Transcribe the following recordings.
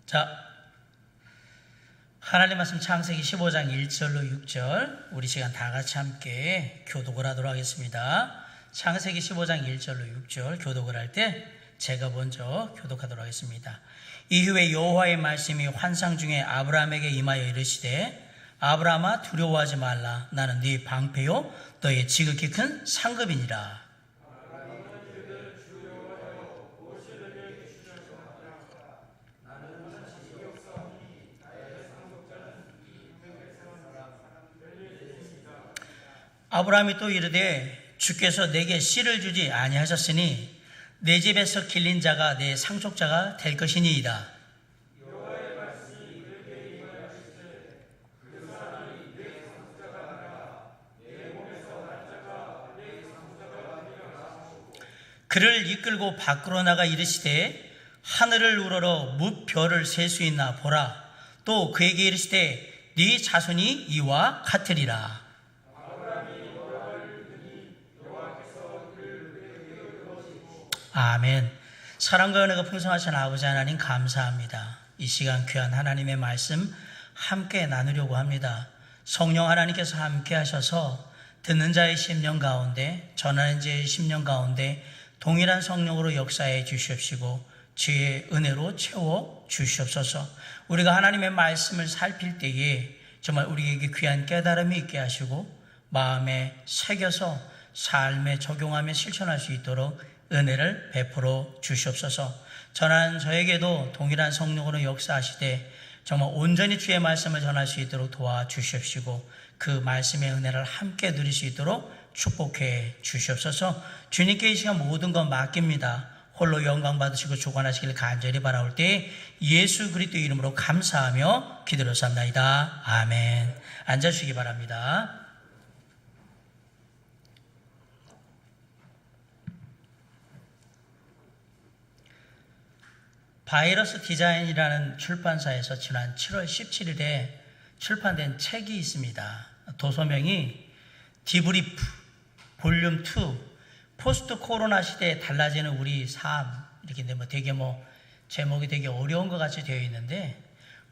자, 하나님 말씀 창세기 15장 1절로 6절 우리 시간 다 같이 함께 교독을 하도록 하겠습니다. 창세기 15장 1절로 6절 교독을 할 때 제가 먼저 교독하도록 하겠습니다. 이후에 여호와의 말씀이 환상 중에 아브라함에게 임하여 이르시되 아브라함아 두려워하지 말라. 나는 네 방패요 너의 지극히 큰 상급이니라. 아브라함이 또 이르되 주께서 내게 씨를 주지 아니하셨으니 내 집에서 길린 자가 내 상속자가 될 것이니이다. 그를 이끌고 밖으로 나가 이르시되 하늘을 우러러 무별을 셀 수 있나 보라. 또 그에게 이르시되 네 자손이 이와 같으리라. 아멘. 사랑과 은혜가 풍성하신 아버지 하나님 감사합니다. 이 시간 귀한 하나님의 말씀 함께 나누려고 합니다. 성령 하나님께서 함께 하셔서 듣는 자의 심령 가운데 전하는 자의 심령 가운데 동일한 성령으로 역사해 주시옵시고 주의 은혜로 채워 주시옵소서. 우리가 하나님의 말씀을 살필 때에 정말 우리에게 귀한 깨달음이 있게 하시고 마음에 새겨서 삶에 적용하며 실천할 수 있도록 은혜를 베풀어 주시옵소서. 전한 저에게도 동일한 성령으로 역사하시되 정말 온전히 주의 말씀을 전할 수 있도록 도와주시옵시고 그 말씀의 은혜를 함께 누릴 수 있도록 축복해 주시옵소서. 주님께 이 시간 모든 것 맡깁니다. 홀로 영광 받으시고 주관하시길 간절히 바라올 때 예수 그리스도 이름으로 감사하며 기도드렸사옵나이다. 아멘. 앉아주시기 바랍니다. 바이러스 디자인이라는 출판사에서 지난 7월 17일에 출판된 책이 있습니다. 도서명이 디브리프 볼륨 2 포스트 코로나 시대에 달라지는 우리 삶, 이렇게 되게 제목이 되게 어려운 것 같이 되어 있는데,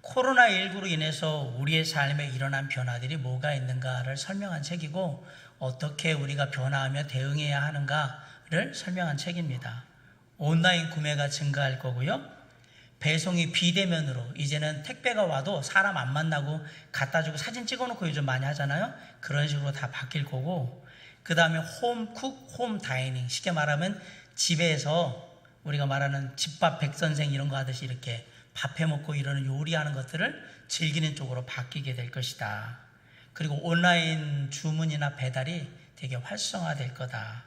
코로나19로 인해서 우리의 삶에 일어난 변화들이 뭐가 있는가를 설명한 책이고, 어떻게 우리가 변화하며 대응해야 하는가를 설명한 책입니다. 온라인 구매가 증가할 거고요. 배송이 비대면으로, 이제는 택배가 와도 사람 안 만나고 갖다 주고 사진 찍어놓고 요즘 많이 하잖아요. 그런 식으로 다 바뀔 거고, 그 다음에 홈쿡, 홈다이닝, 쉽게 말하면 집에서 우리가 말하는 집밥 백선생 이런 거 하듯이 이렇게 밥해 먹고 이러는 요리하는 것들을 즐기는 쪽으로 바뀌게 될 것이다. 그리고 온라인 주문이나 배달이 되게 활성화될 거다.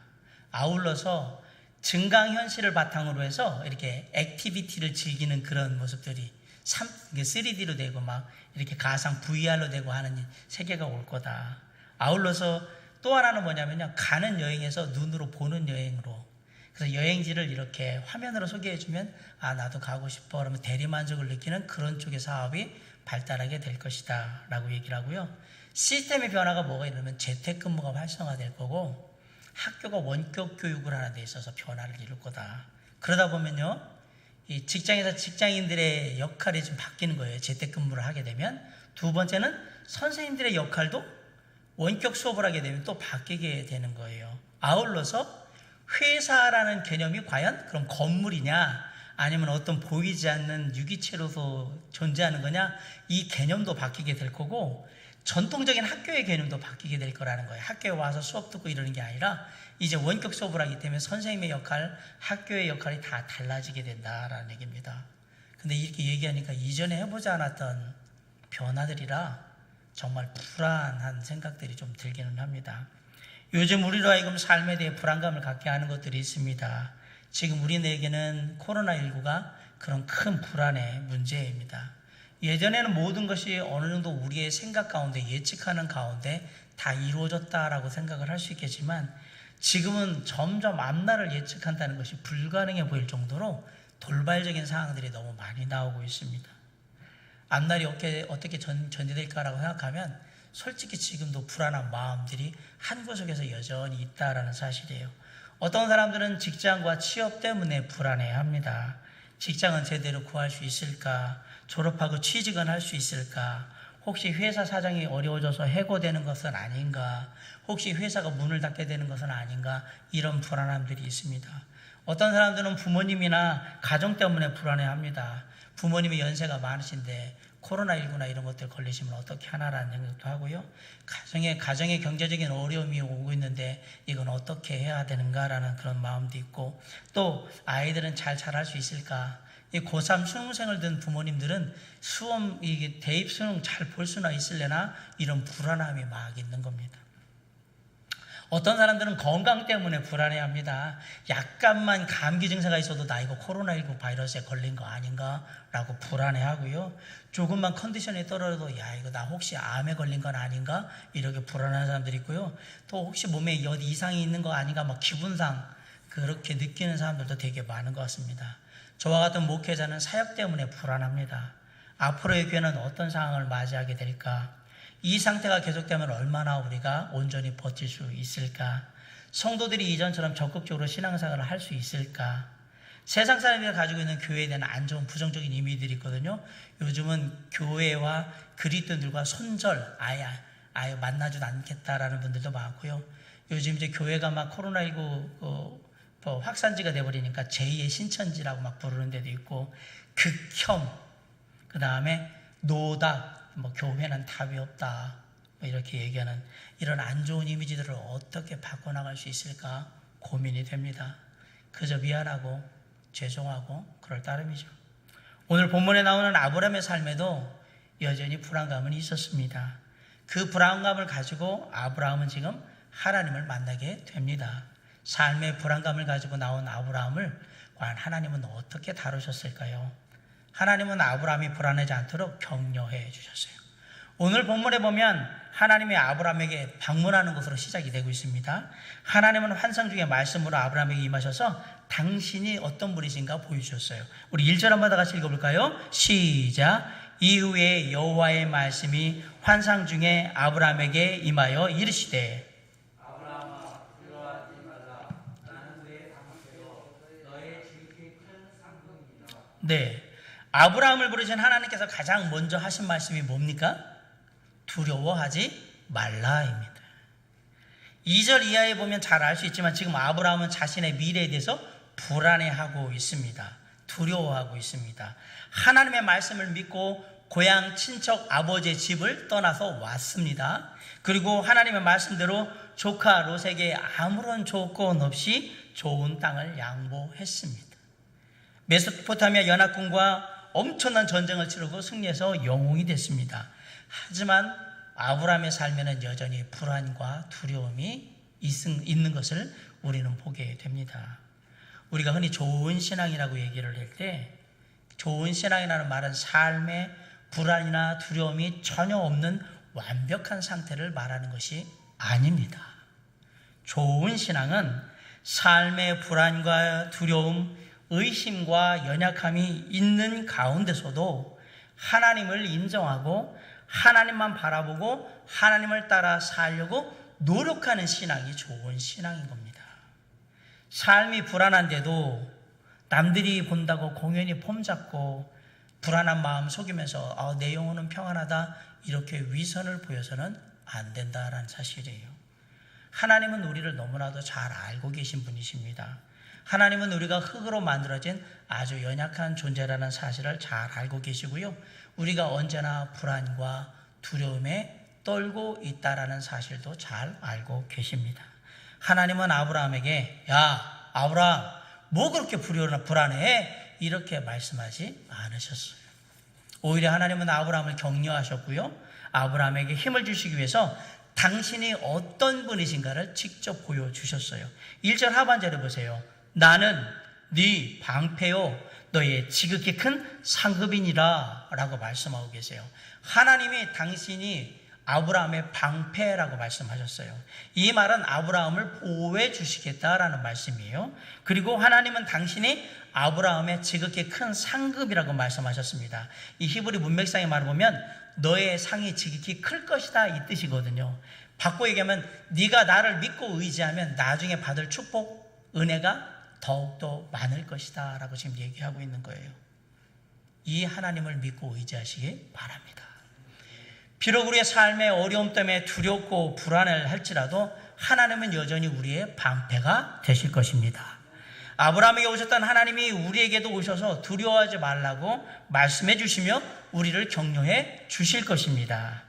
아울러서 증강현실을 바탕으로 해서 이렇게 액티비티를 즐기는 그런 모습들이 3D로 되고 막 이렇게 가상 VR로 되고 하는 세계가 올 거다. 아울러서 또 하나는 뭐냐면요, 가는 여행에서 눈으로 보는 여행으로, 그래서 여행지를 이렇게 화면으로 소개해주면 아 나도 가고 싶어 그러면 대리만족을 느끼는 그런 쪽의 사업이 발달하게 될 것이다 라고 얘기를 하고요. 시스템의 변화가 뭐가 있냐면 재택근무가 활성화될 거고, 학교가 원격 교육을 하는 데 있어서 변화를 이룰 거다. 그러다 보면요, 이 직장에서 직장인들의 역할이 좀 바뀌는 거예요. 재택근무를 하게 되면. 두 번째는 선생님들의 역할도 원격 수업을 하게 되면 또 바뀌게 되는 거예요. 아울러서 회사라는 개념이 과연 그럼 건물이냐 아니면 어떤 보이지 않는 유기체로서 존재하는 거냐, 이 개념도 바뀌게 될 거고, 전통적인 학교의 개념도 바뀌게 될 거라는 거예요. 학교에 와서 수업 듣고 이러는 게 아니라 이제 원격 수업을 하기 때문에 선생님의 역할, 학교의 역할이 다 달라지게 된다라는 얘기입니다. 근데 이렇게 얘기하니까 이전에 해보지 않았던 변화들이라 정말 불안한 생각들이 좀 들기는 합니다. 요즘 우리로 하여금 삶에 대해 불안감을 갖게 하는 것들이 있습니다. 지금 우리에게는 코로나19가 그런 큰 불안의 문제입니다. 예전에는 모든 것이 어느 정도 우리의 생각 가운데 예측하는 가운데 다 이루어졌다라고 생각을 할 수 있겠지만, 지금은 점점 앞날을 예측한다는 것이 불가능해 보일 정도로 돌발적인 상황들이 너무 많이 나오고 있습니다. 앞날이 어떻게 전개될까라고 생각하면 솔직히 지금도 불안한 마음들이 한 구석에서 여전히 있다라는 사실이에요. 어떤 사람들은 직장과 취업 때문에 불안해합니다. 직장은 제대로 구할 수 있을까? 졸업하고 취직은 할 수 있을까? 혹시 회사 사정이 어려워져서 해고되는 것은 아닌가? 혹시 회사가 문을 닫게 되는 것은 아닌가? 이런 불안함들이 있습니다. 어떤 사람들은 부모님이나 가정 때문에 불안해합니다. 부모님이 연세가 많으신데 코로나19나 이런 것들 걸리시면 어떻게 하나라는 생각도 하고요. 가정의 경제적인 어려움이 오고 있는데 이건 어떻게 해야 되는가라는 그런 마음도 있고, 또 아이들은 잘 자랄 수 있을까? 이 고3 수능생을 둔 부모님들은 이게 대입 수능 잘 볼 수나 있을래나 이런 불안함이 막 있는 겁니다. 어떤 사람들은 건강 때문에 불안해합니다. 약간만 감기 증세가 있어도 나 이거 코로나19 바이러스에 걸린 거 아닌가 라고 불안해하고요. 조금만 컨디션이 떨어져도 야 이거 나 혹시 암에 걸린 건 아닌가 이렇게 불안한 사람들이 있고요. 또 혹시 몸에 어디 이상이 있는 거 아닌가 막 기분상 그렇게 느끼는 사람들도 되게 많은 것 같습니다. 저와 같은 목회자는 사역 때문에 불안합니다. 앞으로의 교회는 어떤 상황을 맞이하게 될까? 이 상태가 계속되면 얼마나 우리가 온전히 버틸 수 있을까? 성도들이 이전처럼 적극적으로 신앙생활을 할 수 있을까? 세상 사람들이 가지고 있는 교회에 대한 안 좋은 부정적인 이미지들이 있거든요. 요즘은 교회와 그리스도인들과 손절 아예 만나지도 않겠다라는 분들도 많고요. 요즘 이제 교회가 막 코로나19 확산지가 돼버리니까 제2의 신천지라고 막 부르는 데도 있고, 극혐, 그 다음에 노답, 교회는 답이 없다 이렇게 얘기하는 이런 안 좋은 이미지들을 어떻게 바꿔나갈 수 있을까 고민이 됩니다. 그저 미안하고 죄송하고 그럴 따름이죠. 오늘 본문에 나오는 아브라함의 삶에도 여전히 불안감은 있었습니다. 그 불안감을 가지고 아브라함은 지금 하나님을 만나게 됩니다. 삶의 불안감을 가지고 나온 아브라함을 과연 하나님은 어떻게 다루셨을까요? 하나님은 아브라함이 불안하지 않도록 격려해 주셨어요. 오늘 본문에 보면 하나님이 아브라함에게 방문하는 것으로 시작이 되고 있습니다. 하나님은 환상 중에 말씀으로 아브라함에게 임하셔서 당신이 어떤 분이신가 보여주셨어요. 우리 1절 한번 다 같이 읽어볼까요? 시작. 이후에 여호와의 말씀이 환상 중에 아브라함에게 임하여 이르시되 네, 아브라함을 부르신 하나님께서 가장 먼저 하신 말씀이 뭡니까? 두려워하지 말라입니다. 2절 이하에 보면 잘 알 수 있지만 지금 아브라함은 자신의 미래에 대해서 불안해하고 있습니다. 두려워하고 있습니다. 하나님의 말씀을 믿고 고향 친척 아버지의 집을 떠나서 왔습니다. 그리고 하나님의 말씀대로 조카 롯에게 아무런 조건 없이 좋은 땅을 양보했습니다. 메소포타미아 연합군과 엄청난 전쟁을 치르고 승리해서 영웅이 됐습니다. 하지만 아브라함의 삶에는 여전히 불안과 두려움이 있는 것을 우리는 보게 됩니다. 우리가 흔히 좋은 신앙이라고 얘기를 할 때 좋은 신앙이라는 말은 삶에 불안이나 두려움이 전혀 없는 완벽한 상태를 말하는 것이 아닙니다. 좋은 신앙은 삶의 불안과 두려움, 의심과 연약함이 있는 가운데서도 하나님을 인정하고 하나님만 바라보고 하나님을 따라 살려고 노력하는 신앙이 좋은 신앙인 겁니다. 삶이 불안한데도 남들이 본다고 공연히 폼잡고 불안한 마음 속이면서 내 영혼은 평안하다 이렇게 위선을 보여서는 안 된다라는 사실이에요. 하나님은 우리를 너무나도 잘 알고 계신 분이십니다. 하나님은 우리가 흙으로 만들어진 아주 연약한 존재라는 사실을 잘 알고 계시고요. 우리가 언제나 불안과 두려움에 떨고 있다라는 사실도 잘 알고 계십니다. 하나님은 아브라함에게 야 아브라함 뭐 그렇게 불안해? 이렇게 말씀하지 않으셨어요. 오히려 하나님은 아브라함을 격려하셨고요. 아브라함에게 힘을 주시기 위해서 당신이 어떤 분이신가를 직접 보여주셨어요. 1절 하반절에 보세요. 나는 네 방패요 너의 지극히 큰 상급이니라 라고 말씀하고 계세요. 하나님이 당신이 아브라함의 방패라고 말씀하셨어요. 이 말은 아브라함을 보호해 주시겠다라는 말씀이에요. 그리고 하나님은 당신이 아브라함의 지극히 큰 상급이라고 말씀하셨습니다. 이 히브리 문맥상의 말을 보면 너의 상이 지극히 클 것이다 이 뜻이거든요. 바꿔 얘기하면 네가 나를 믿고 의지하면 나중에 받을 축복, 은혜가 더욱더 많을 것이다 라고 지금 얘기하고 있는 거예요. 이 하나님을 믿고 의지하시기 바랍니다. 비록 우리의 삶의 어려움 때문에 두렵고 불안을 할지라도 하나님은 여전히 우리의 방패가 되실 것입니다. 아브라함에게 오셨던 하나님이 우리에게도 오셔서 두려워하지 말라고 말씀해 주시며 우리를 격려해 주실 것입니다.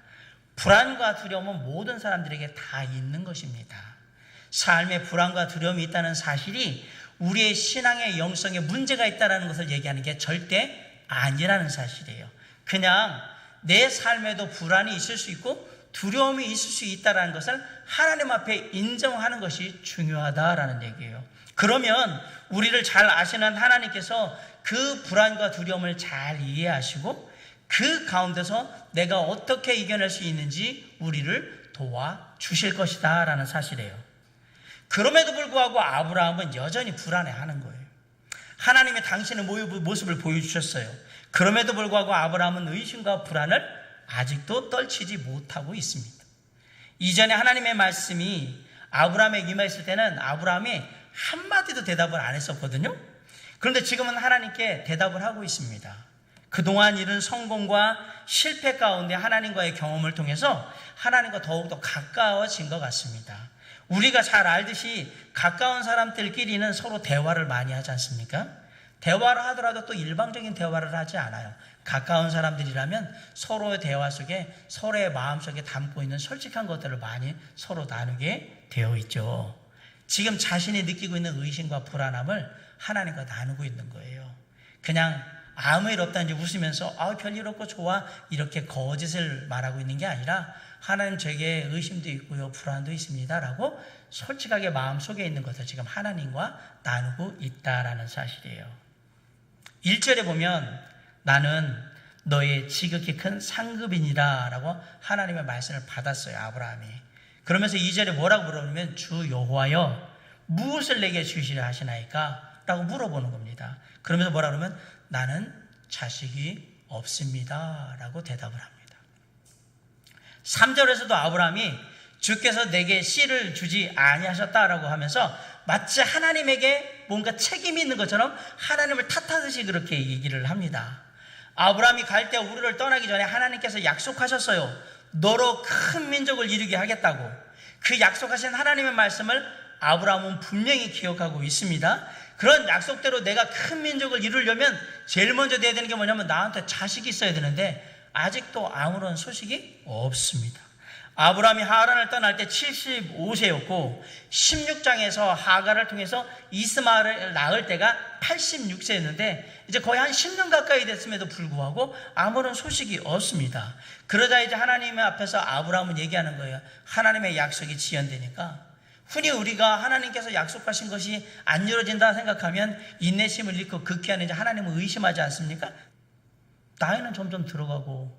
불안과 두려움은 모든 사람들에게 다 있는 것입니다. 삶에 불안과 두려움이 있다는 사실이 우리의 신앙의 영성에 문제가 있다는 것을 얘기하는 게 절대 아니라는 사실이에요. 그냥 내 삶에도 불안이 있을 수 있고 두려움이 있을 수 있다는 것을 하나님 앞에 인정하는 것이 중요하다라는 얘기예요. 그러면 우리를 잘 아시는 하나님께서 그 불안과 두려움을 잘 이해하시고 그 가운데서 내가 어떻게 이겨낼 수 있는지 우리를 도와주실 것이다 라는 사실이에요. 그럼에도 불구하고 아브라함은 여전히 불안해하는 거예요. 하나님이 당신의 모습을 보여주셨어요. 그럼에도 불구하고 아브라함은 의심과 불안을 아직도 떨치지 못하고 있습니다. 이전에 하나님의 말씀이 아브라함에게 임했을 때는 아브라함이 한마디도 대답을 안 했었거든요. 그런데 지금은 하나님께 대답을 하고 있습니다. 그동안 이룬 성공과 실패 가운데 하나님과의 경험을 통해서 하나님과 더욱더 가까워진 것 같습니다. 우리가 잘 알듯이 가까운 사람들끼리는 서로 대화를 많이 하지 않습니까? 대화를 하더라도 또 일방적인 대화를 하지 않아요. 가까운 사람들이라면 서로의 대화 속에 서로의 마음속에 담고 있는 솔직한 것들을 많이 서로 나누게 되어 있죠. 지금 자신이 느끼고 있는 의심과 불안함을 하나님과 나누고 있는 거예요. 그냥 아무 일 없다는지 웃으면서 별일 없고 좋아 이렇게 거짓을 말하고 있는 게 아니라 하나님 제게 의심도 있고요 불안도 있습니다 라고 솔직하게 마음속에 있는 것을 지금 하나님과 나누고 있다라는 사실이에요. 1절에 보면 나는 너의 지극히 큰 상급이니라 라고 하나님의 말씀을 받았어요, 아브라함이. 그러면서 2절에 뭐라고 물어보면 주 여호와여 무엇을 내게 주시려 하시나이까? 라고 물어보는 겁니다. 그러면서 뭐라 그러면 나는 자식이 없습니다 라고 대답을 합니다. 3절에서도 아브라함이 주께서 내게 씨를 주지 아니하셨다라고 하면서 마치 하나님에게 뭔가 책임이 있는 것처럼 하나님을 탓하듯이 그렇게 얘기를 합니다. 아브라함이 갈대 우르를 떠나기 전에 하나님께서 약속하셨어요. 너로 큰 민족을 이루게 하겠다고. 그 약속하신 하나님의 말씀을 아브라함은 분명히 기억하고 있습니다. 그런 약속대로 내가 큰 민족을 이루려면 제일 먼저 돼야 되는 게 뭐냐면 나한테 자식이 있어야 되는데 아직도 아무런 소식이 없습니다. 아브라함이 하란을 떠날 때 75세였고 16장에서 하갈을 통해서 이스마엘을 낳을 때가 86세였는데 이제 거의 한 10년 가까이 됐음에도 불구하고 아무런 소식이 없습니다. 그러자 이제 하나님 앞에서 아브라함은 얘기하는 거예요. 하나님의 약속이 지연되니까 흔히 우리가 하나님께서 약속하신 것이 안 이루어진다 생각하면 인내심을 잃고 극기하는 이제 하나님을 의심하지 않습니까? 나이는 점점 들어가고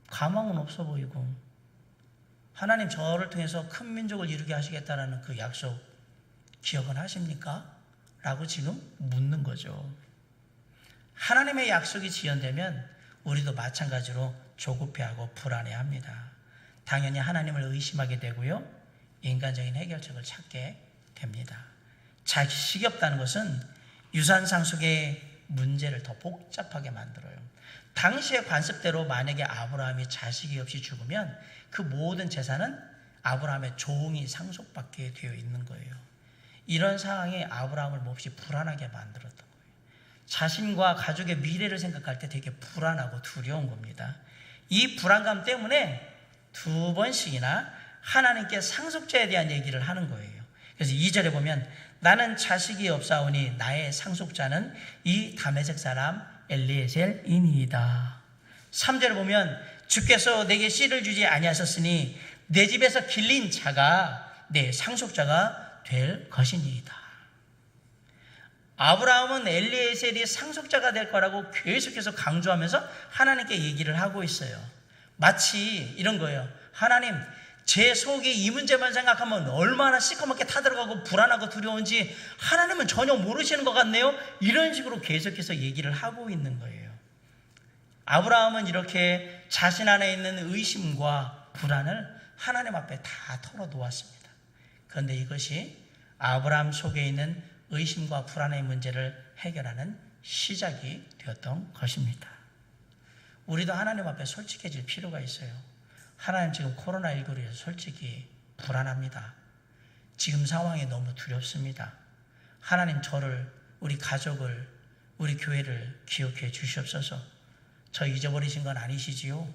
가망은 없어 보이고 하나님 저를 통해서 큰 민족을 이루게 하시겠다는 그 약속 기억은 하십니까? 라고 지금 묻는 거죠. 하나님의 약속이 지연되면 우리도 마찬가지로 조급해하고 불안해합니다. 당연히 하나님을 의심하게 되고요. 인간적인 해결책을 찾게 됩니다. 자식이 없다는 것은 유산상 속의 문제를 더 복잡하게 만들어요. 당시의 관습대로 만약에 아브라함이 자식이 없이 죽으면 그 모든 재산은 아브라함의 종이 상속받게 되어 있는 거예요. 이런 상황이 아브라함을 몹시 불안하게 만들었던 거예요. 자신과 가족의 미래를 생각할 때 되게 불안하고 두려운 겁니다. 이 불안감 때문에 2번씩이나 하나님께 상속자에 대한 얘기를 하는 거예요. 그래서 2절에 보면 나는 자식이 없사오니 나의 상속자는 이 다메섹 사람 엘리에셀이니이다. 3절에 보면 주께서 내게 씨를 주지 아니하셨으니 내 집에서 길린 자가 내 상속자가 될 것이니이다. 아브라함은 엘리에셀이 상속자가 될 거라고 계속해서 강조하면서 하나님께 얘기를 하고 있어요. 마치 이런 거예요. 하나님, 제 속에 이 문제만 생각하면 얼마나 시커멓게 타들어가고 불안하고 두려운지 하나님은 전혀 모르시는 것 같네요. 이런 식으로 계속해서 얘기를 하고 있는 거예요. 아브라함은 이렇게 자신 안에 있는 의심과 불안을 하나님 앞에 다 털어놓았습니다. 그런데 이것이 아브라함 속에 있는 의심과 불안의 문제를 해결하는 시작이 되었던 것입니다. 우리도 하나님 앞에 솔직해질 필요가 있어요. 하나님, 지금 코로나19로 인해서 솔직히 불안합니다. 지금 상황이 너무 두렵습니다. 하나님, 저를, 우리 가족을, 우리 교회를 기억해 주시옵소서. 저 잊어버리신 건 아니시지요?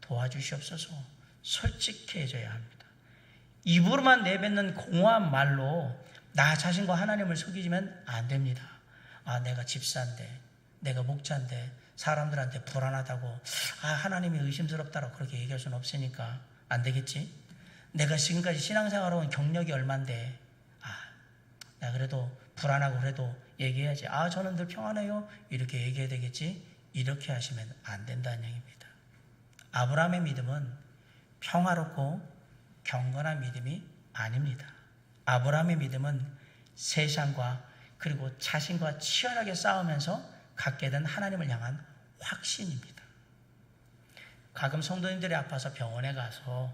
도와주시옵소서. 솔직해져야 합니다. 입으로만 내뱉는 공허한 말로 나 자신과 하나님을 속이면 안 됩니다. 아, 내가 집사인데, 내가 목자인데 사람들한테 불안하다고, 하나님이 의심스럽다고 그렇게 얘기할 수는 없으니까 안 되겠지. 내가 지금까지 신앙생활 온 경력이 얼만데, 나 그래도 불안하고 그래도 얘기해야지. 저는 늘 평안해요. 이렇게 얘기해야 되겠지. 이렇게 하시면 안 된다는 얘기입니다. 아브라함의 믿음은 평화롭고 경건한 믿음이 아닙니다. 아브라함의 믿음은 세상과 그리고 자신과 치열하게 싸우면서 갖게 된 하나님을 향한 확신입니다. 가끔 성도님들이 아파서 병원에 가서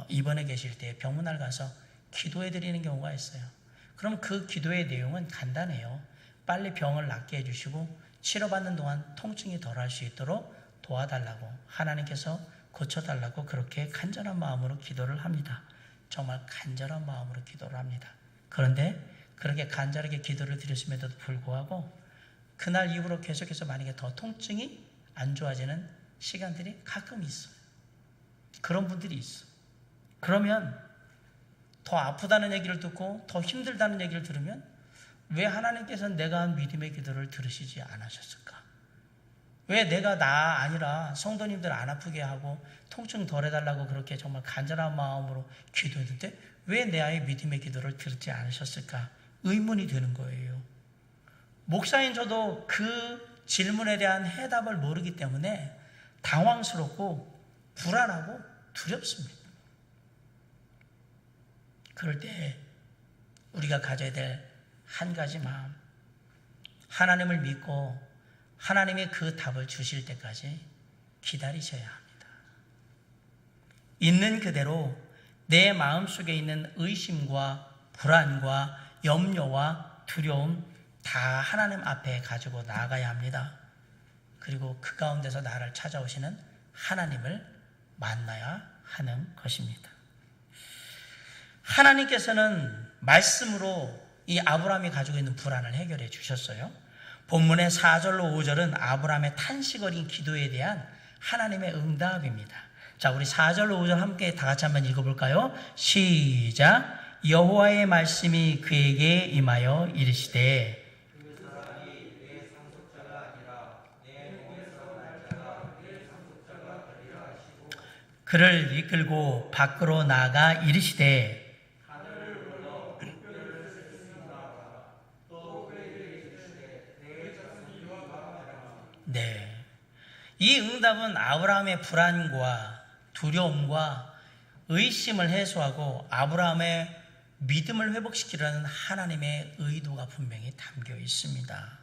입원해 계실 때 병문안 가서 기도해 드리는 경우가 있어요. 그럼 그 기도의 내용은 간단해요. 빨리 병을 낫게 해주시고 치료받는 동안 통증이 덜할 수 있도록 도와달라고, 하나님께서 고쳐달라고 그렇게 간절한 마음으로 기도를 합니다. 정말 간절한 마음으로 기도를 합니다. 그런데 그렇게 간절하게 기도를 드렸음에도 불구하고 그날 이후로 계속해서 만약에 더 통증이 안 좋아지는 시간들이 가끔 있어요. 그런 분들이 있어. 그러면 더 아프다는 얘기를 듣고 더 힘들다는 얘기를 들으면 왜 하나님께서는 내가 한 믿음의 기도를 들으시지 않으셨을까? 왜 내가 나 아니라 성도님들 안 아프게 하고 통증 덜 해달라고 그렇게 정말 간절한 마음으로 기도했는데 왜 내 아이의 믿음의 기도를 들지 않으셨을까? 의문이 드는 거예요. 목사인 저도 그 질문에 대한 해답을 모르기 때문에 당황스럽고 불안하고 두렵습니다. 그럴 때 우리가 가져야 될 한 가지 마음, 하나님을 믿고 하나님이 그 답을 주실 때까지 기다리셔야 합니다. 있는 그대로 내 마음속에 있는 의심과 불안과 염려와 두려움 다 하나님 앞에 가지고 나아가야 합니다. 그리고 그 가운데서 나를 찾아오시는 하나님을 만나야 하는 것입니다. 하나님께서는 말씀으로 이 아브라함이 가지고 있는 불안을 해결해 주셨어요. 본문의 4절로 5절은 아브라함의 탄식 어린 기도에 대한 하나님의 응답입니다. 자, 우리 4절로 5절 함께 다 같이 한번 읽어볼까요? 시작. 여호와의 말씀이 그에게 임하여 이르시되 그를 이끌고 밖으로 나가 이르시되 네. 이 응답은 아브라함의 불안과 두려움과 의심을 해소하고 아브라함의 믿음을 회복시키려는 하나님의 의도가 분명히 담겨 있습니다.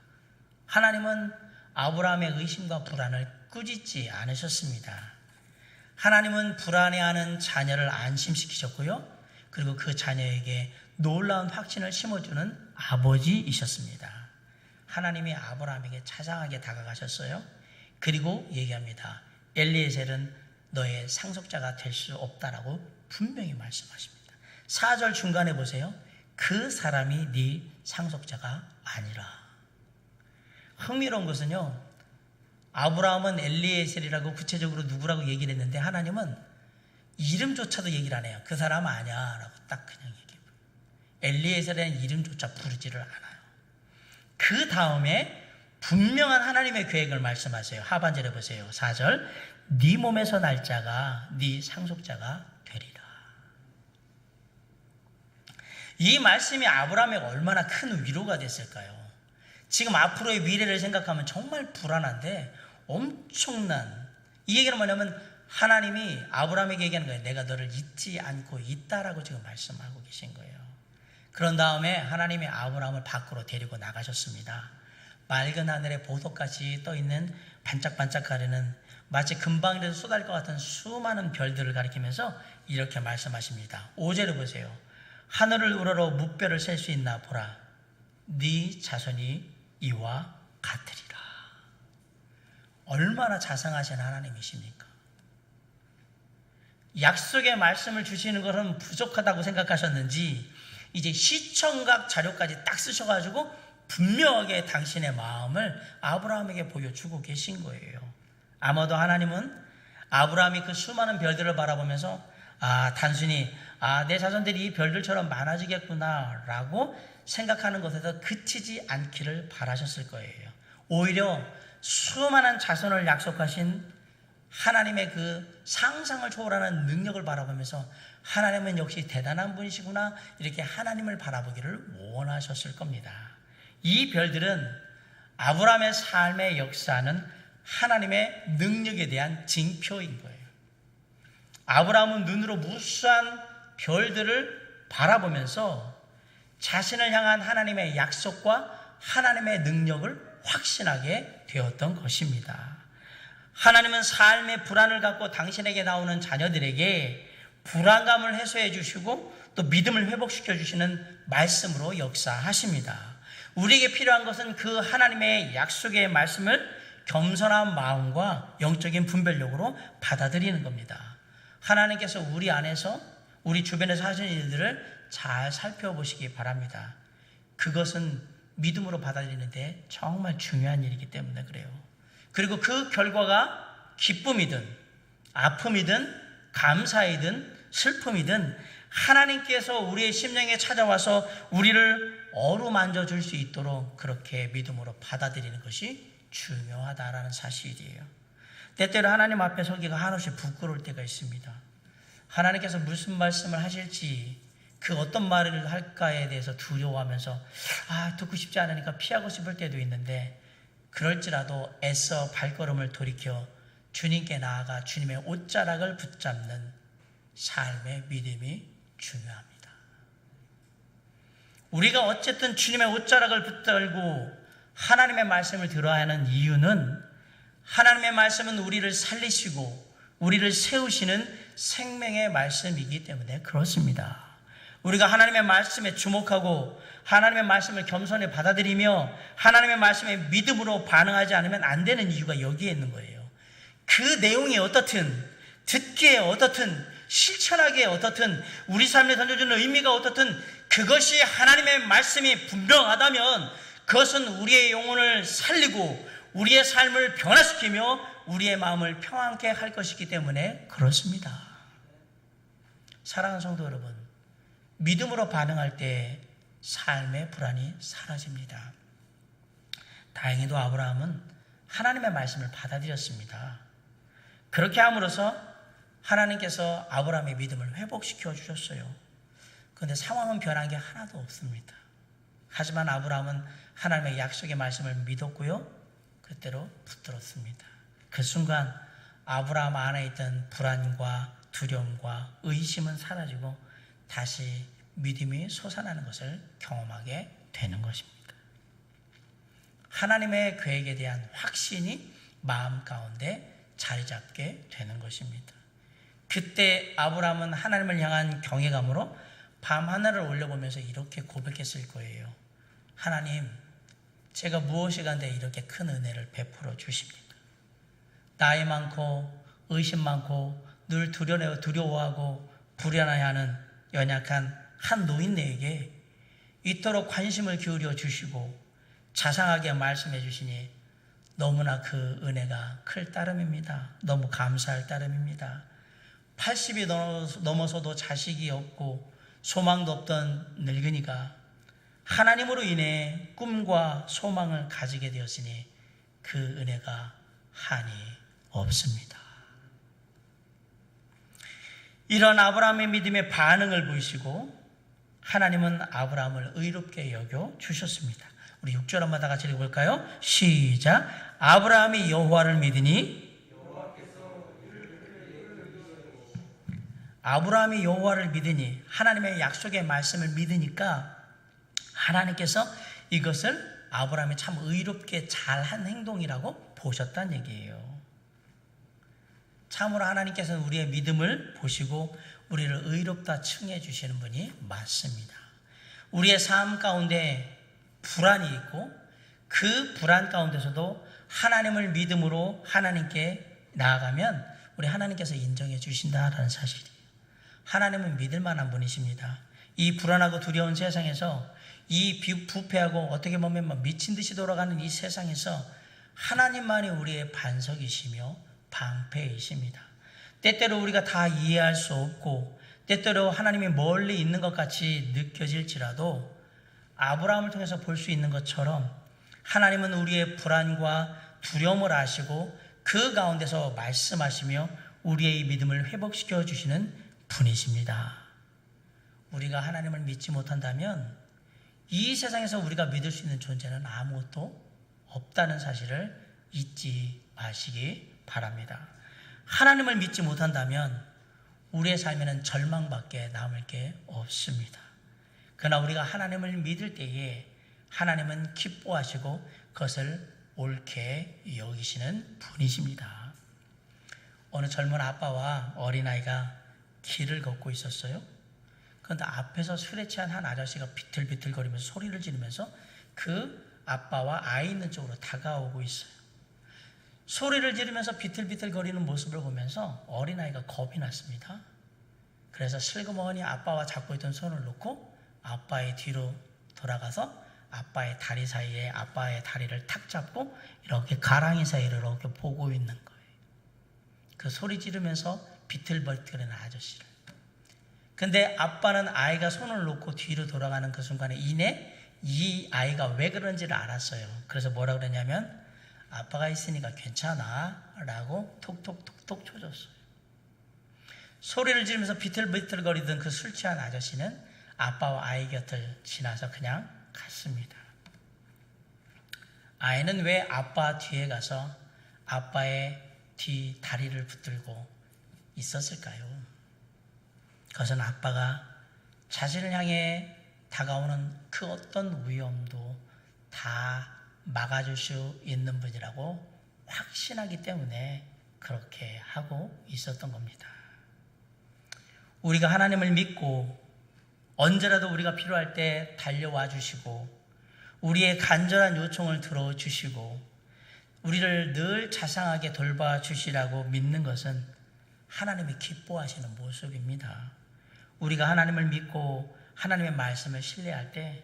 하나님은 아브라함의 의심과 불안을 꾸짖지 않으셨습니다. 하나님은 불안해하는 자녀를 안심시키셨고요. 그리고 그 자녀에게 놀라운 확신을 심어주는 아버지이셨습니다. 하나님이 아브라함에게 자상하게 다가가셨어요. 그리고 얘기합니다. 엘리에셀은 너의 상속자가 될 수 없다라고 분명히 말씀하십니다. 4절 중간에 보세요. 그 사람이 네 상속자가 아니라. 흥미로운 것은요, 아브라함은 엘리에셀이라고 구체적으로 누구라고 얘기를 했는데 하나님은 이름조차도 얘기를 안 해요. 그 사람 아니야 라고 딱 그냥 얘기해요. 엘리에셀이라는 이름조차 부르지를 않아요. 그 다음에 분명한 하나님의 계획을 말씀하세요. 하반절에 보세요. 4절. 네 몸에서 날 자가 네 상속자가 되리라. 이 말씀이 아브라함에게 얼마나 큰 위로가 됐을까요? 지금 앞으로의 미래를 생각하면 정말 불안한데 엄청난, 이 얘기는 뭐냐면 하나님이 아브라함에게 얘기하는 거예요. 내가 너를 잊지 않고 있다라고 지금 말씀하고 계신 거예요. 그런 다음에 하나님이 아브라함을 밖으로 데리고 나가셨습니다. 맑은 하늘에 보석같이 떠있는 반짝반짝거리는 마치 금방이라도 쏟아질 것 같은 수많은 별들을 가리키면서 이렇게 말씀하십니다. 5절을 보세요. 하늘을 우러러 뭇별을 셀 수 있나 보라. 네 자손이 이와 같으리라. 얼마나 자상하신 하나님이십니까? 약속의 말씀을 주시는 것은 부족하다고 생각하셨는지 이제 시청각 자료까지 딱 쓰셔가지고 분명하게 당신의 마음을 아브라함에게 보여주고 계신 거예요. 아마도 하나님은 아브라함이 그 수많은 별들을 바라보면서 단순히 내 자손들이 이 별들처럼 많아지겠구나 라고 생각하는 것에서 그치지 않기를 바라셨을 거예요. 오히려 수많은 자손을 약속하신 하나님의 그 상상을 초월하는 능력을 바라보면서 하나님은 역시 대단한 분이시구나 이렇게 하나님을 바라보기를 원하셨을 겁니다. 이 별들은 아브라함의 삶의 역사는 하나님의 능력에 대한 징표인 거예요. 아브라함은 눈으로 무수한 별들을 바라보면서 자신을 향한 하나님의 약속과 하나님의 능력을 확신하게 되었던 것입니다. 하나님은 삶의 불안을 갖고 당신에게 나오는 자녀들에게 불안감을 해소해 주시고 또 믿음을 회복시켜 주시는 말씀으로 역사하십니다. 우리에게 필요한 것은 그 하나님의 약속의 말씀을 겸손한 마음과 영적인 분별력으로 받아들이는 겁니다. 하나님께서 우리 안에서 우리 주변에서 하시는 일들을 잘 살펴보시기 바랍니다. 그것은 믿음으로 받아들이는데 정말 중요한 일이기 때문에 그래요. 그리고 그 결과가 기쁨이든 아픔이든 감사이든 슬픔이든 하나님께서 우리의 심령에 찾아와서 우리를 어루만져 줄 수 있도록 그렇게 믿음으로 받아들이는 것이 중요하다라는 사실이에요. 때때로 하나님 앞에 서기가 한없이 부끄러울 때가 있습니다. 하나님께서 무슨 말씀을 하실지 그 어떤 말을 할까에 대해서 두려워하면서 듣고 싶지 않으니까 피하고 싶을 때도 있는데 그럴지라도 애써 발걸음을 돌이켜 주님께 나아가 주님의 옷자락을 붙잡는 삶의 믿음이 중요합니다. 우리가 어쨌든 주님의 옷자락을 붙들고 하나님의 말씀을 들어야 하는 이유는 하나님의 말씀은 우리를 살리시고 우리를 세우시는 생명의 말씀이기 때문에 그렇습니다. 우리가 하나님의 말씀에 주목하고 하나님의 말씀을 겸손히 받아들이며 하나님의 말씀에 믿음으로 반응하지 않으면 안 되는 이유가 여기에 있는 거예요. 그 내용이 어떻든, 듣기에 어떻든, 실천하기에 어떻든, 우리 삶에 던져주는 의미가 어떻든 그것이 하나님의 말씀이 분명하다면 그것은 우리의 영혼을 살리고 우리의 삶을 변화시키며 우리의 마음을 평안케 할 것이기 때문에 그렇습니다. 사랑하는 성도 여러분, 믿음으로 반응할 때 삶의 불안이 사라집니다. 다행히도 아브라함은 하나님의 말씀을 받아들였습니다. 그렇게 함으로써 하나님께서 아브라함의 믿음을 회복시켜 주셨어요. 그런데 상황은 변한 게 하나도 없습니다. 하지만 아브라함은 하나님의 약속의 말씀을 믿었고요, 그때로 붙들었습니다. 그 순간 아브라함 안에 있던 불안과 두려움과 의심은 사라지고 다시 믿음이 솟아나는 것을 경험하게 되는 것입니다. 하나님의 계획에 대한 확신이 마음 가운데 자리 잡게 되는 것입니다. 그때 아브라함은 하나님을 향한 경외감으로 밤하늘을 올려보면서 이렇게 고백했을 거예요. 하나님, 제가 무엇이 간데 이렇게 큰 은혜를 베풀어 주십니까? 나이 많고 의심 많고 늘 두려워하고 불안해하는 연약한 한 노인네에게 이토록 관심을 기울여 주시고 자상하게 말씀해 주시니 너무나 그 은혜가 클 따름입니다. 너무 감사할 따름입니다. 80이 넘어서도 자식이 없고 소망도 없던 늙은이가 하나님으로 인해 꿈과 소망을 가지게 되었으니 그 은혜가 한이 없습니다. 이런 아브라함의 믿음의 반응을 보이시고 하나님은 아브라함을 의롭게 여겨 주셨습니다. 우리 6절 한번 다 같이 읽어볼까요? 시작. 아브라함이 여호와를 믿으니 아브라함이 여호와를 믿으니 하나님의 약속의 말씀을 믿으니까 하나님께서 이것을 아브라함이 참 의롭게 잘한 행동이라고 보셨다는 얘기예요. 참으로 하나님께서는 우리의 믿음을 보시고 우리를 의롭다 칭해 주시는 분이 맞습니다. 우리의 삶 가운데 불안이 있고 그 불안 가운데서도 하나님을 믿음으로 하나님께 나아가면 우리 하나님께서 인정해 주신다라는 사실이에요. 하나님은 믿을 만한 분이십니다. 이 불안하고 두려운 세상에서 이 부패하고 어떻게 보면 미친 듯이 돌아가는 이 세상에서 하나님만이 우리의 반석이시며 방패이십니다. 때때로 우리가 다 이해할 수 없고 때때로 하나님이 멀리 있는 것 같이 느껴질지라도 아브라함을 통해서 볼 수 있는 것처럼 하나님은 우리의 불안과 두려움을 아시고 그 가운데서 말씀하시며 우리의 믿음을 회복시켜 주시는 분이십니다. 우리가 하나님을 믿지 못한다면 이 세상에서 우리가 믿을 수 있는 존재는 아무것도 없다는 사실을 잊지 마시기 바랍니다. 하나님을 믿지 못한다면 우리의 삶에는 절망밖에 남을 게 없습니다. 그러나 우리가 하나님을 믿을 때에 하나님은 기뻐하시고 그것을 옳게 여기시는 분이십니다. 어느 젊은 아빠와 어린아이가 길을 걷고 있었어요. 그런데 앞에서 술에 취한 한 아저씨가 비틀비틀거리면서 소리를 지르면서 그 아빠와 아이 있는 쪽으로 다가오고 있어요. 소리를 지르면서 비틀비틀거리는 모습을 보면서 어린아이가 겁이 났습니다. 그래서 슬그머니 아빠와 잡고 있던 손을 놓고 아빠의 뒤로 돌아가서 아빠의 다리 사이에 아빠의 다리를 탁 잡고 이렇게 가랑이 사이를 이렇게 보고 있는 거예요. 그 소리 지르면서 비틀비틀거리는 아저씨를. 근데 아빠는 아이가 손을 놓고 뒤로 돌아가는 그 순간에 이내 이 아이가 왜 그런지를 알았어요. 그래서 뭐라 그랬냐면 아빠가 있으니까 괜찮아 라고 톡톡톡톡 쳐줬어요. 소리를 지르면서 비틀비틀거리던 그 술 취한 아저씨는 아빠와 아이 곁을 지나서 그냥 갔습니다. 아이는 왜 아빠 뒤에 가서 아빠의 뒤 다리를 붙들고 있었을까요? 그것은 아빠가 자신을 향해 다가오는 그 어떤 위험도 다 막아줄 수 있는 분이라고 확신하기 때문에 그렇게 하고 있었던 겁니다. 우리가 하나님을 믿고 언제라도 우리가 필요할 때 달려와 주시고 우리의 간절한 요청을 들어주시고 우리를 늘 자상하게 돌봐 주시라고 믿는 것은 하나님이 기뻐하시는 모습입니다. 우리가 하나님을 믿고 하나님의 말씀을 신뢰할 때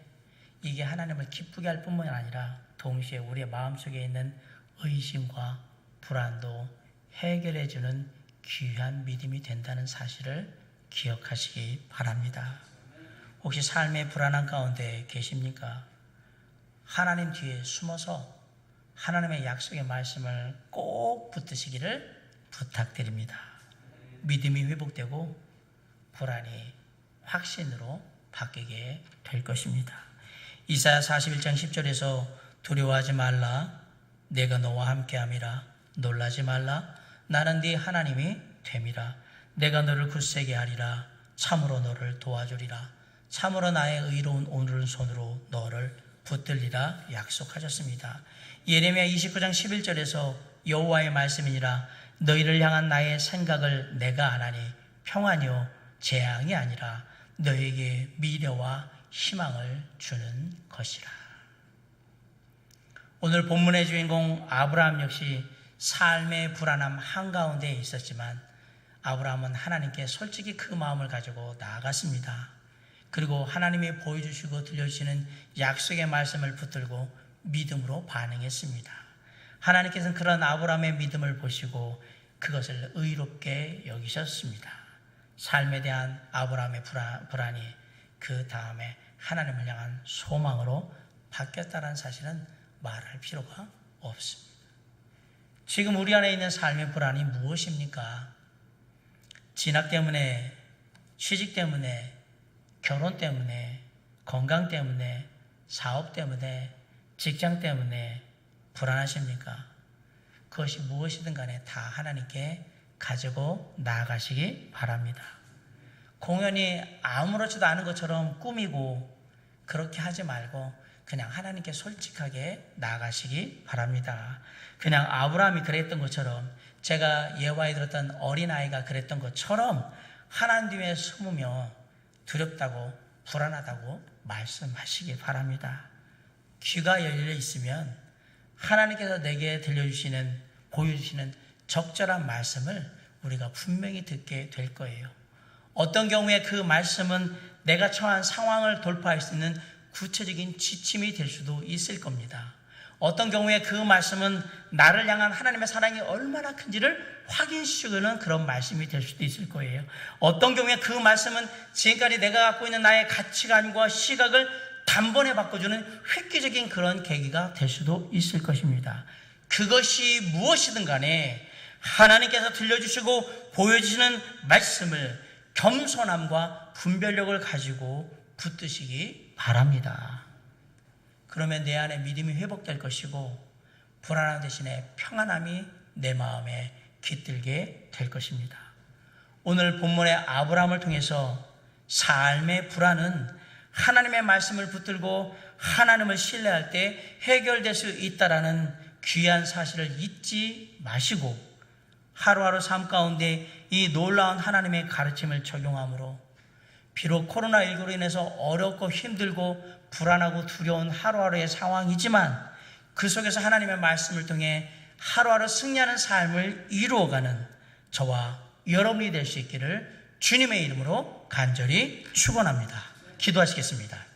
이게 하나님을 기쁘게 할 뿐만 아니라 동시에 우리의 마음속에 있는 의심과 불안도 해결해주는 귀한 믿음이 된다는 사실을 기억하시기 바랍니다. 혹시 삶의 불안한 가운데 계십니까? 하나님 뒤에 숨어서 하나님의 약속의 말씀을 꼭 붙드시기를 부탁드립니다. 믿음이 회복되고 불안이 확신으로 바뀌게 될 것입니다. 이사야 41장 10절에서 두려워하지 말라 내가 너와 함께함이라 놀라지 말라 나는 네 하나님이 됨이라 내가 너를 굳세게 하리라 참으로 너를 도와주리라 참으로 나의 의로운 오른손으로 너를 붙들리라 약속하셨습니다. 예레미야 29장 11절에서 여호와의 말씀이니라 너희를 향한 나의 생각을 내가 아나니 평안이요 재앙이 아니라 너에게 미래와 희망을 주는 것이라. 오늘 본문의 주인공 아브라함 역시 삶의 불안함 한가운데에 있었지만 아브라함은 하나님께 솔직히 그 마음을 가지고 나아갔습니다. 그리고 하나님이 보여주시고 들려주시는 약속의 말씀을 붙들고 믿음으로 반응했습니다. 하나님께서는 그런 아브라함의 믿음을 보시고 그것을 의롭게 여기셨습니다. 삶에 대한 아브라함의 불안이 그 다음에 하나님을 향한 소망으로 바뀌었다는 사실은 말할 필요가 없습니다. 지금 우리 안에 있는 삶의 불안이 무엇입니까? 진학 때문에, 취직 때문에, 결혼 때문에, 건강 때문에, 사업 때문에, 직장 때문에 불안하십니까? 그것이 무엇이든 간에 다 하나님께 가지고 나아가시기 바랍니다. 공연히 아무렇지도 않은 것처럼 꾸미고 그렇게 하지 말고 그냥 하나님께 솔직하게 나아가시기 바랍니다. 그냥 아브라함이 그랬던 것처럼 제가 예화에 들었던 어린아이가 그랬던 것처럼 하나님 뒤에 숨으며 두렵다고 불안하다고 말씀하시기 바랍니다. 귀가 열려 있으면 하나님께서 내게 들려주시는 보여주시는 적절한 말씀을 우리가 분명히 듣게 될 거예요. 어떤 경우에 그 말씀은 내가 처한 상황을 돌파할 수 있는 구체적인 지침이 될 수도 있을 겁니다. 어떤 경우에 그 말씀은 나를 향한 하나님의 사랑이 얼마나 큰지를 확인시키는 그런 말씀이 될 수도 있을 거예요. 어떤 경우에 그 말씀은 지금까지 내가 갖고 있는 나의 가치관과 시각을 단번에 바꿔주는 획기적인 그런 계기가 될 수도 있을 것입니다. 그것이 무엇이든 간에 하나님께서 들려주시고 보여주시는 말씀을 겸손함과 분별력을 가지고 붙드시기 바랍니다. 그러면 내 안에 믿음이 회복될 것이고 불안함 대신에 평안함이 내 마음에 깃들게 될 것입니다. 오늘 본문의 아브라함을 통해서 삶의 불안은 하나님의 말씀을 붙들고 하나님을 신뢰할 때 해결될 수 있다라는 귀한 사실을 잊지 마시고 하루하루 삶 가운데 이 놀라운 하나님의 가르침을 적용함으로 비록 코로나19로 인해서 어렵고 힘들고 불안하고 두려운 하루하루의 상황이지만 그 속에서 하나님의 말씀을 통해 하루하루 승리하는 삶을 이루어가는 저와 여러분이 될 수 있기를 주님의 이름으로 간절히 축원합니다. 기도하시겠습니다.